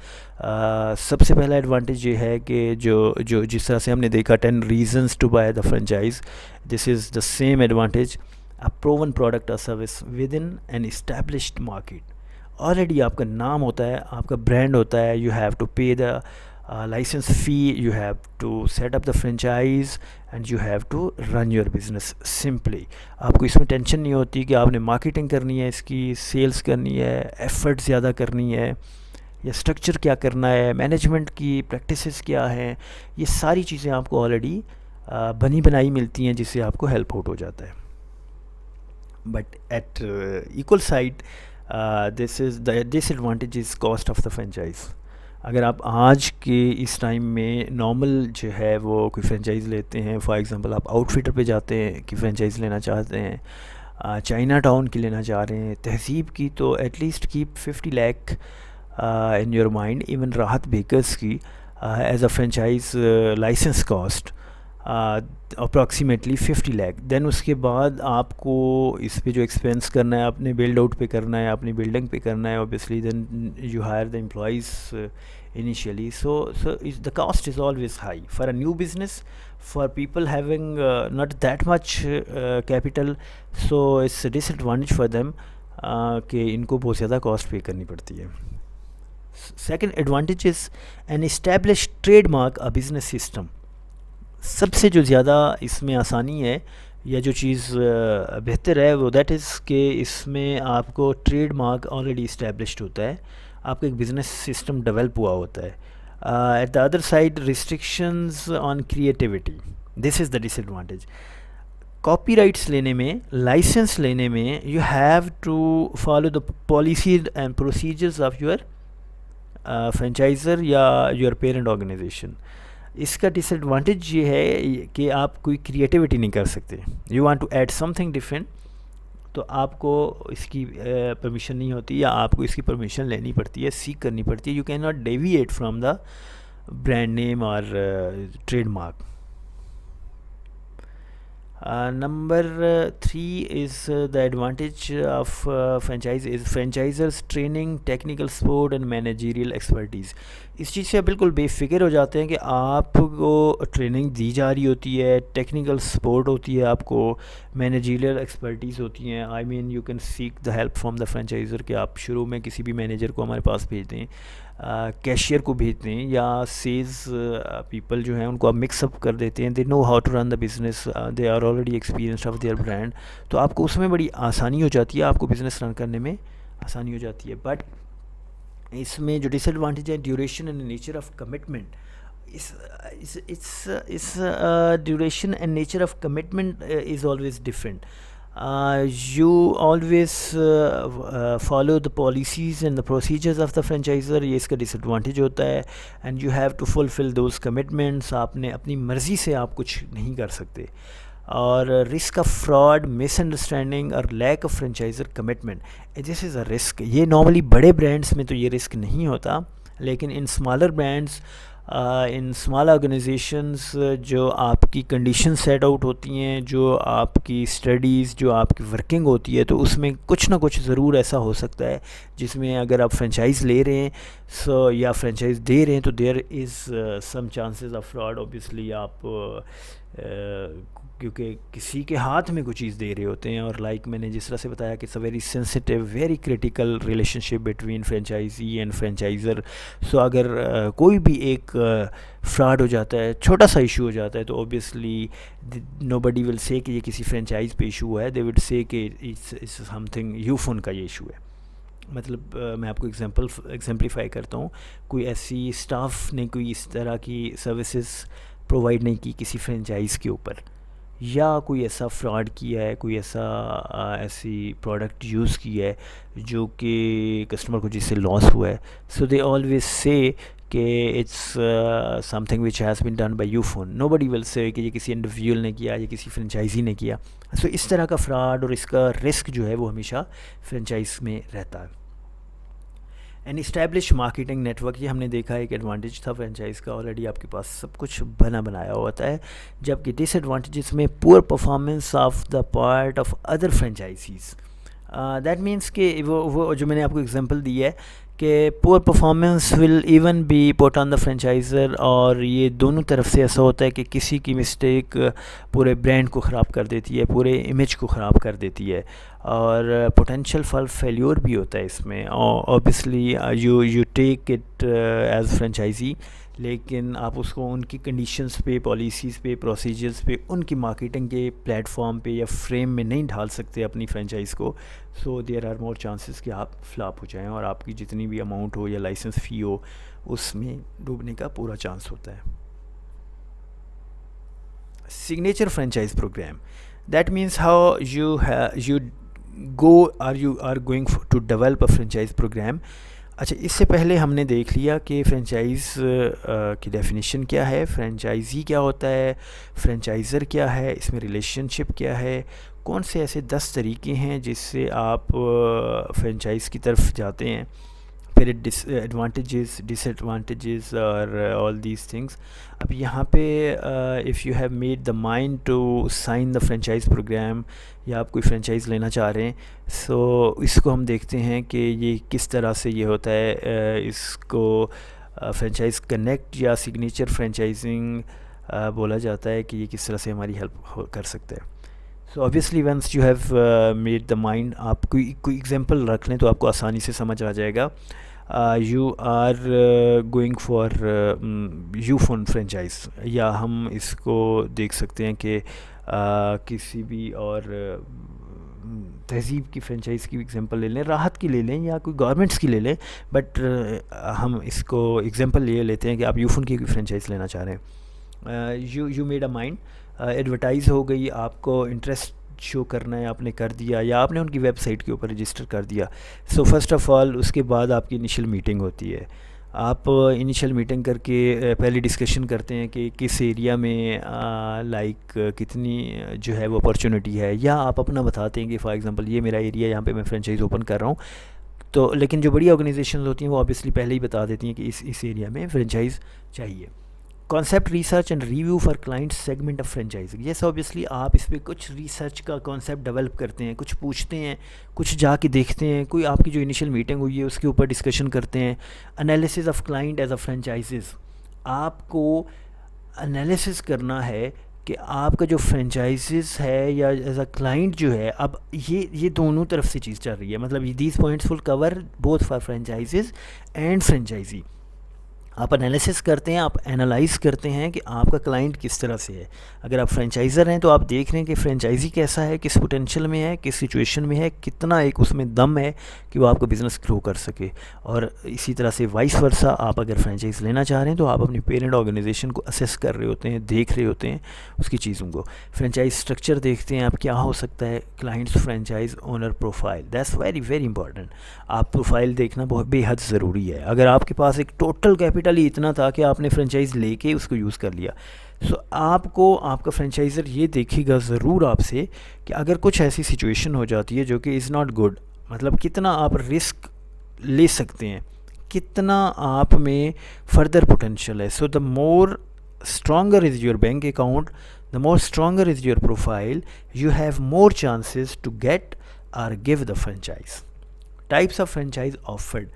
A: सबसे पहला एडवांटेज ये है कि जो जिस तरह से हमने देखा 10 reasons to buy the franchise, this is the same advantage. A proven product or service within an established market. Already आपका नाम होता है, आपका ब्रांड होता है, you have to pay the license fee, you have to set up the franchise and you have to run your business simply. आपको इसमें टेंशन नहीं होती कि आपने मार्केटिंग करनी है, इसकी सेल्स करनी है, एफर्ट ज़्यादा करनी है, या स्ट्रक्चर क्या करना है, मैनेजमेंट की प्रैक्टिसेस क्या हैं. ये सारी चीज़ें आपको ऑलरेडी बनी बनाई मिलती हैं, जिससे आपको हेल्प आउट हो जाता है. But at equal side this is the disadvantage is cost of the franchise. अगर आप आज के इस टाइम में नॉर्मल जो है वो कोई फ्रेंचाइज़ लेते हैं, फॉर एग्ज़ाम्पल आप आउटफिटर पे जाते हैं कि फ्रेंचाइज़ लेना चाहते हैं, चाइना टाउन की लेना चाह रहे हैं, तहज़ीब की, तो at least keep 50 lakh in your mind. Even Rahat bakers की as a franchise license cost approximately 50 lakh. Then उसके बाद आपको इस पे जो एक्सपेंस करना है, अपने बिल्ड आउट पे करना है, अपनी बिल्डिंग पे करना है, obviously then you hire the employees initially. So the cost is always high for a new business, for people having not that much capital. So it's a disadvantage for them कि इनको बहुत ज़्यादा कॉस्ट पे करनी पड़ती है. Second advantage is an establish trademark a business system. सबसे जो ज़्यादा इसमें आसानी है या जो चीज़ बेहतर है वो दैट इज़ कि इसमें आपको ट्रेडमार्क ऑलरेडी इस्टेब्लिश्ड होता है, आपका एक बिज़नेस सिस्टम डेवलप हुआ होता है. At the other side restrictions on creativity, this is the disadvantage. Copyrights लेने में, लाइसेंस लेने में, you have to follow the policies and procedures of your franchiser या योर पेरेंट ऑर्गेनाइजेशन. इसका डिसएडवांटेज ये है कि आप कोई क्रिएटिविटी नहीं कर सकते. You want to add something different, तो आपको इसकी परमिशन नहीं होती, या आपको इसकी परमिशन लेनी पड़ती है, सीख करनी पड़ती है. You can not deviate from the brand name और trademark. Number 3 is the advantage of franchise is franchisors training, technical support and managerial expertise. इस चीज़ से आप बिल्कुल बेफिक्र हो जाते हैं कि आपको ट्रेनिंग दी जा रही होती है, टेक्निकल सपोर्ट होती है, आपको मैनेजरियल एक्सपर्टीज़ होती हैं. I mean you can seek the help from the franchiser कि आप शुरू में किसी भी मैनेजर को हमारे पास भेज दें, कैशियर को भेज दें, या सेल्स पीपल जो हैं उनको आप मिक्सअप कर देते हैं. They know how to run the business, they are already experienced of their brand. तो आपको उसमें बड़ी आसानी हो जाती है, आपको बिज़नेस रन करने में आसानी हो जाती है. बट इसमें जो डिसएडवांटेज है, duration and nature of commitment. इस duration and nature of commitment is always different. You always follow the policies and the procedures of the franchisor. ये इसका disadvantage होता है. And you have to fulfill those commitments. आपने अपनी मर्ज़ी से आप कुछ नहीं कर सकते. और रिस्क ऑफ फ्रॉड, मिसअंडरस्टैंडिंग और lack of franchiser commitment, this is a risk. ये नॉर्मली बड़े ब्रांड्स में तो ये रिस्क नहीं होता, लेकिन in smaller brands, in small organizations जो आपकी कंडीशन सेट आउट होती हैं, जो आपकी स्टडीज़, जो आपकी वर्किंग होती है, तो उसमें कुछ ना कुछ ज़रूर ऐसा हो सकता है जिसमें अगर आप फ्रेंचाइज़ ले रहे हैं या फ्रेंचाइज़ दे रहे हैं, तो there is some chances of fraud. Obviously आप क्योंकि किसी के हाथ में कोई चीज़ दे रहे होते हैं, और लाइक मैंने जिस तरह से बताया कि it's a very sensitive, very critical relationship between franchisee and franchiser. So अगर कोई भी एक फ्रॉड हो जाता है, छोटा सा इशू हो जाता है, तो ऑब्वियसली नोबडी विल से कि ये किसी फ्रेंचाइज पे इशू है. दे विल से कि इट्स समथिंग यूफोन का ये इशू है. मतलब मैं आपको एग्जाम्पलीफाई करता हूँ. कोई ऐसी स्टाफ ने कोई इस तरह की सर्विसेज प्रोवाइड नहीं की किसी फ्रेंचाइज़ के ऊपर, या कोई ऐसा फ्रॉड किया है, कोई ऐसी प्रोडक्ट यूज़ किया है जो कि कस्टमर को जिससे लॉस हुआ है. सो दे ऑलवेज से कि it's something which has been done by Ufone. Nobody will say कि ये किसी इंडिविजुअल ने किया, ये किसी फ्रेंचाइजी ने किया. सो इस तरह का फ्रॉड और इसका रिस्क जो है वो हमेशा फ्रेंचाइज में रहता है. एन इस्टेब्लिश मार्केटिंग नेटवर्क, ये हमने देखा एक एडवांटेज था फ्रेंचाइज का, ऑलरेडी आपके पास सब कुछ बनाया होता है. जबकि डिसएडवांटेजेस में poor performance of the part of other franchisees. That means कि वो जो मैंने आपको एग्जांपल दी है कि poor performance will even be put on the franchiser, और ये दोनों तरफ से ऐसा होता है कि किसी की मिस्टेक पूरे ब्रांड को ख़राब कर देती है, पूरे इमेज को ख़राब कर देती है, और पोटेंशियल फॉर फेल्योर भी होता है इसमें. Obviously you take it as franchisee लेकिन आप उसको उनकी कंडीशंस पे, पॉलिसीज़ पे, प्रोसीजर्स पे, उनकी मार्केटिंग के प्लेटफॉर्म पे या फ्रेम में नहीं ढाल सकते अपनी फ्रेंचाइज़ को। So there are more chances कि आप फ्लॉप हो जाएं और आपकी जितनी भी अमाउंट हो या लाइसेंस फ़ी हो उसमें डूबने का पूरा चांस होता है। Signature franchise program, that means how you go or you are going to develop a franchise program. अच्छा, इससे पहले हमने देख लिया कि फ्रेंचाइज़ की डेफिनेशन क्या है, फ्रेंचाइजी क्या होता है, फ्रेंचाइज़र क्या है, इसमें रिलेशनशिप क्या है, कौन से ऐसे 10 तरीके हैं जिससे आप फ्रेंचाइज़ की तरफ जाते हैं, फिर एडवांटेजेस, डिसएडवांटेजेस और ऑल दीज थिंग्स। अब यहाँ पे if you have made the mind to sign the franchise program या आप कोई फ्रेंचाइज़ लेना चाह रहे हैं, सो इसको हम देखते हैं कि ये किस तरह से ये होता है। इसको फ्रेंचाइज कनेक्ट या सिग्नेचर फ्रेंचाइजिंग बोला जाता है कि ये किस तरह से हमारी हेल्प कर सकता है। So obviously once you have made the mind, आप कोई एग्जांपल रख लें तो आपको आसानी से समझ आ जाएगा। You are going for Ufone franchise, या हम इसको देख सकते हैं कि किसी भी और तहज़ीब की फ्रेंचाइज़ की एग्जांपल ले लें, राहत की ले लें या कोई गवर्नमेंट्स की ले लें, बट हम इसको एग्जांपल ले लेते हैं कि आप यूफोन की फ्रेंचाइज़ लेना चाह रहे हैं। You made a mind, advertise हो गई, आपको इंटरेस्ट शो करना है, आपने कर दिया या आपने उनकी वेबसाइट के ऊपर रजिस्टर कर दिया। सो फर्स्ट ऑफ़ ऑल उसके बाद आपकी इनिशियल मीटिंग होती है। आप इनिशियल मीटिंग करके पहले डिस्कशन करते हैं कि किस एरिया में लाइक कितनी जो है वो अपॉर्चुनिटी है, या आप अपना बताते हैं कि फॉर एग्जांपल ये मेरा एरिया, यहाँ पे मैं फ्रेंचाइज़ ओपन कर रहा हूँ। तो लेकिन जो बड़ी ऑर्गेनाइजेशन होती हैं वो ऑब्वियसली पहले ही बता देती हैं कि इस एरिया में फ्रेंचाइज़ चाहिए। Concept research and review for client segment of franchising, yes obviously आप इस पर कुछ रिसर्च का कॉन्सेप्ट डेवलप करते हैं, कुछ पूछते हैं, कुछ जाके देखते हैं, कोई आपकी जो इनिशियल मीटिंग हुई है उसके ऊपर डिस्कशन करते हैं। Analysis of client as a franchisees, आपको एनालिसिस करना है कि आपका जो फ्रेंचाइजिस है या एज अ क्लाइंट जो है, अब ये दोनों तरफ से चीज़ चल रही है, मतलब these points will cover both for franchisees and franchisee. आप एनालिसिस करते हैं, आप एनालाइज़ करते हैं कि आपका क्लाइंट किस तरह से है। अगर आप फ्रेंचाइज़र हैं तो आप देख रहे हैं कि फ्रेंचाइजी कैसा है, किस पोटेंशियल में है, किस सिचुएशन में है, कितना एक उसमें दम है कि वो आपका बिज़नेस ग्रो कर सके। और इसी तरह से वाइस वर्सा, आप अगर फ्रेंचाइज लेना चाह रहे हैं तो आप अपनी पेरेंट ऑर्गेनाइजेशन को असेस कर रहे होते हैं, देख रहे होते हैं उसकी चीज़ों को। फ्रेंचाइज स्ट्रक्चर देखते हैं आप, क्या हो सकता है clients franchise owner profile, that's very very important. आप प्रोफाइल देखना बहुत बेहद ज़रूरी है। अगर आपके पास एक टोटल कैपिटल ही इतना था कि आपने फ्रेंचाइज लेके उसको यूज़ कर लिया, सो आपको आपका फ्रेंचाइज़र ये देखेगा ज़रूर आपसे कि अगर कुछ ऐसी सिचुएशन हो जाती है जो कि इज़ नॉट गुड, मतलब कितना आप रिस्क ले सकते हैं, कितना आप में फर्दर पोटेंशियल है। So the more stronger is your bank account, the more stronger is your profile, you have more chances to get और give the franchise. Types of franchise offered,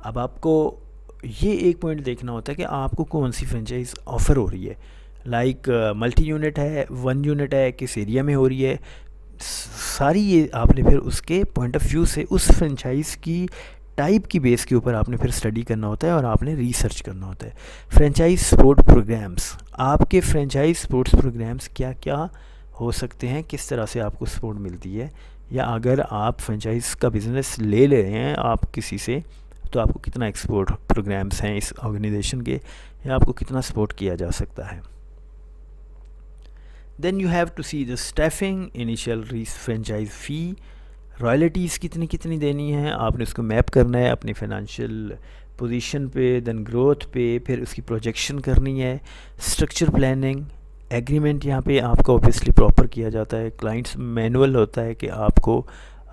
A: अब आपको ये एक पॉइंट देखना होता है कि आपको कौन सी फ्रेंचाइज ऑफ़र हो रही है। लाइक मल्टी यूनिट है, वन यूनिट है, किस एरिया में हो रही है, सारी ये आपने फिर उसके पॉइंट ऑफ व्यू से उस फ्रेंचाइज़ की टाइप की बेस के ऊपर आपने फिर स्टडी करना होता है और आपने रिसर्च करना होता है। फ्रेंचाइज सपोर्ट प्रोग्राम्स, आपके फ्रेंचाइज स्पोर्ट्स प्रोग्राम्स क्या क्या हो सकते हैं, किस तरह से आपको सपोर्ट मिलती है, या अगर आप फ्रेंचाइज का बिज़नेस ले रहे हैं आप किसी से, तो आपको कितना एक्सपोर्ट प्रोग्राम्स हैं इस ऑर्गेनाइजेशन के, या आपको कितना सपोर्ट किया जा सकता है। Then you have to see the staffing, initial franchise fee, royalties कितनी कितनी देनी है, आपने उसको मैप करना है अपनी फाइनेंशियल पोजीशन पे, देन ग्रोथ पे, फिर उसकी प्रोजेक्शन करनी है। स्ट्रक्चर प्लानिंग, एग्रीमेंट यहाँ पे आपका ऑब्वियसली प्रॉपर किया जाता है, क्लाइंट्स मैनुअल होता है कि आपको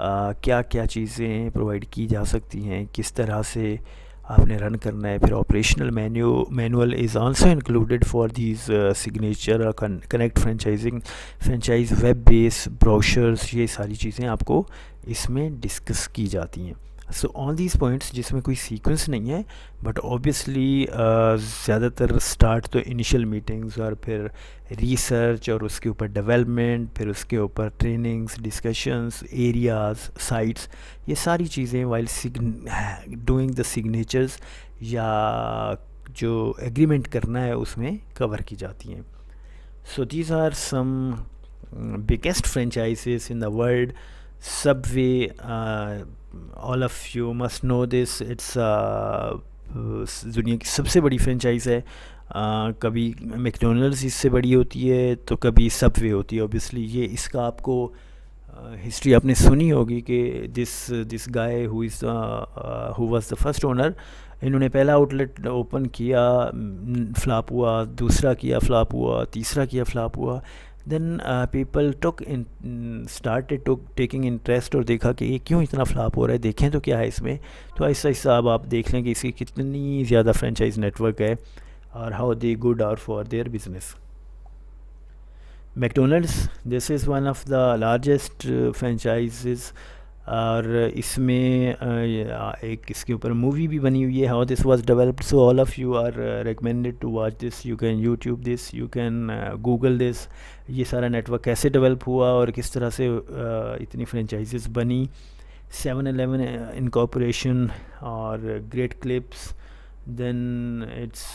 A: क्या क्या चीज़ें प्रोवाइड की जा सकती हैं, किस तरह से आपने रन करना है। फिर operational manual is also included for these signature connect franchising, franchise web base brochures, ये सारी चीज़ें आपको इसमें डिस्कस की जाती हैं। सो ऑल दीज पॉइंट्स जिसमें कोई सीक्वेंस नहीं है, बट ऑब्वियसली ज़्यादातर स्टार्ट तो इनिशियल मीटिंग्स और फिर रिसर्च और उसके ऊपर डेवलपमेंट, फिर उसके ऊपर ट्रेनिंग्स, डिस्कशंस, एरियाज़, साइट्स, ये सारी चीज़ें वाइल डूइंग द सिग्नेचर्स या जो एग्रीमेंट करना है उसमें कवर की जाती हैं. So these are some biggest franchises in the world. Subway, all of you must know this. It's दुनिया की सबसे बड़ी फ्रेंचाइज है. कभी मैकडोनल्ड्स इससे बड़ी होती है तो कभी सबवे होती है. ऑब्वियसली ये इसका आपको हिस्ट्री आपने सुनी होगी कि this guy who was the first owner, इन्होंने पहला आउटलेट ओपन किया, फ्लॉप हुआ, दूसरा किया फ्लॉप हुआ, तीसरा किया फ्लॉप हुआ. Then people started taking interest और देखा कि ये क्यों इतना फ्लॉप हो रहा है, देखें तो क्या है इसमें. तो ऐसा ऐसा अब आप देख लें कि इसकी कितनी ज़्यादा फ्रेंचाइज नेटवर्क है और how they good are for their business. McDonald's, this is one of the largest franchises. और इसमें एक इसके ऊपर मूवी भी बनी हुई है, how this was developed. So all of you are recommended to watch this. You can YouTube this, you can Google this. ये सारा नेटवर्क कैसे डेवलप हुआ और किस तरह से इतनी फ्रेंचाइजेस बनी. 7-Eleven इनकॉर्पोरेशन और Great Clips. Then it's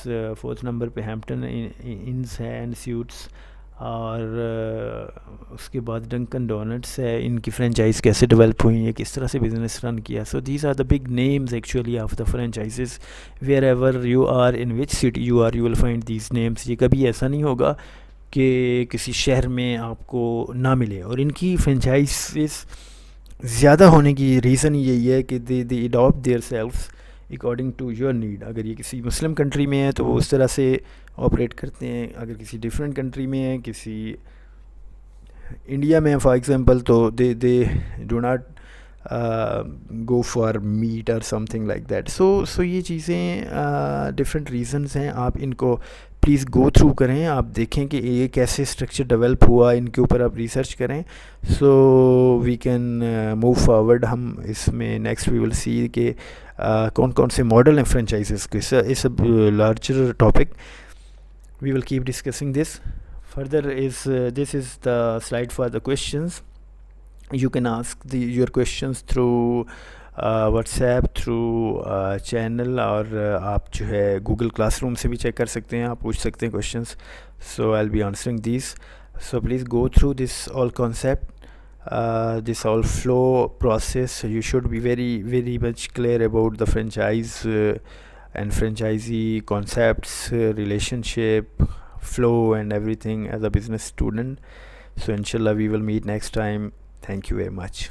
A: 4th number पे हैम्पटन इन्स है एंड स्यूट्स. और उसके बाद डंकन डोनट्स है. इनकी फ्रेंचाइज कैसे डेवलप हुई है, किस तरह से बिज़नेस रन किया. So these are the big names actually of the franchises. Wherever you are, in which city you are, you will find these names. ये कभी ऐसा नहीं होगा कि किसी शहर में आपको ना मिले. और इनकी फ्रेंचाइजेस ज़्यादा होने की रीज़न यही है कि they adopt their selfs according to your need. अगर ये किसी मुस्लिम कंट्री में है तो वो उस तरह से ऑपरेट करते हैं. अगर किसी डिफरेंट कंट्री में है, किसी इंडिया में फॉर एग्जांपल, तो they do not go for meet और समथिंग लाइक दैट. सो ये चीज़ें डिफरेंट रीजंस हैं. आप इनको प्लीज़ गो थ्रू करें, आप देखें कि ये कैसे स्ट्रक्चर डेवलप हुआ, इनके ऊपर आप रिसर्च करें. So we can move forward. हम इसमें नेक्स्ट वी विल सी कि कौन कौन से मॉडल हैं फ्रेंचाइजेस के. इस larger topic we will keep discussing this further. This is the slide for the questions. You can ask your questions through WhatsApp, through channel, और आप जो है Google Classroom से भी चेक कर सकते हैं, आप पूछ सकते हैं questions. So I'll be answering these. So please go through this all concept, this all flow process. You should be very very much clear about the franchise and franchisee concepts, relationship, flow and everything as a business student. So inshallah we will meet next time. Thank you very much.